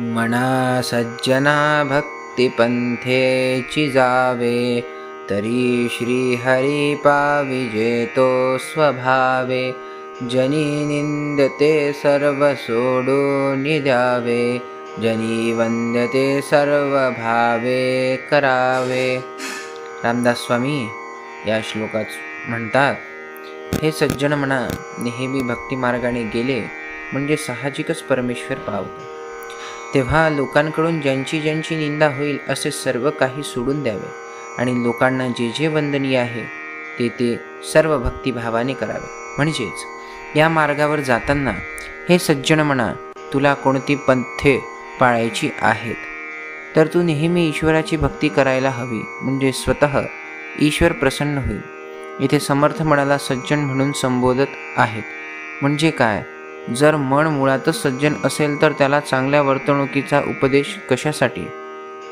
मना सज्जना भक्तिपंथेची जावे, तरी श्रीहरी पाविजेतो स्वभावे. जनी निंदते सर्व सोडून द्यावे, जनी वंदते सर्व भावे करावे. रामदास स्वामी या श्लोकात म्हणतात, हे सज्जन म्हणा, नेहमी भक्ती मार्गाने गेले म्हणजे साहजिकच परमेश्वर पावतो. तेव्हा लोकांकडून ज्यांची ज्यांची निंदा होईल असे सर्व काही सोडून द्यावे आणि लोकांना जे जे वंदनीय आहे ते ते सर्व भक्तिभावाने करावे. म्हणजेच या मार्गावर जाताना हे सज्जन म्हणा, तुला कोणती पंथे पाळायची आहेत तर तू नेहमी ईश्वराची भक्ती करायला हवी, म्हणजे स्वतः ईश्वर प्रसन्न होईल. इथे समर्थ मनाला सज्जन म्हणून संबोधत आहेत. म्हणजे काय, जर मन मुळातच सज्जन असेल तर त्याला चांगल्या वर्तणुकीचा उपदेश कशासाठी?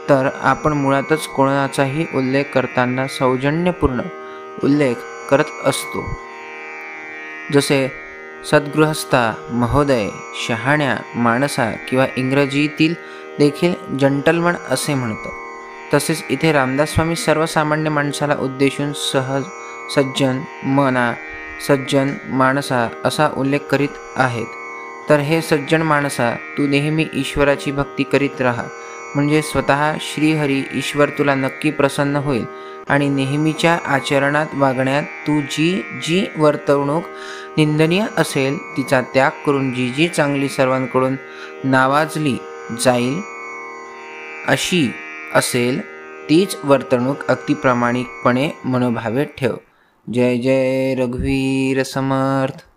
तर आपण मुळातच कोणाचाही उल्लेख करताना सौजन्यपूर्ण उल्लेख करत असतो. जसे सद्गृहस्था, महोदय, शहाण्या माणसा किंवा इंग्रजीतील देखील जंटलमन असे म्हणतात. तसेच इथे रामदास स्वामी सर्वसामान्य माणसाला उद्देशून सहज सज्जन मना, सज्जन माणसा असा उल्लेख करीत आहेत. तर हे सज्जन माणसा, तू नेहमी ईश्वराची भक्ती करीत राहा, म्हणजे स्वतः श्रीहरी ईश्वर तुला नक्की प्रसन्न होईल आणि नेहमीच्या आचरणात वागण्यात तू जी जी वर्तणूक निंदनीय असेल तिचा त्याग करून जी जी चांगली सर्वांकडून नावाजली जाईल अशी असेल तीच वर्तणूक अगदी प्रामाणिकपणे मनोभावे ठेव. जय जय रघुवीर समर्थ.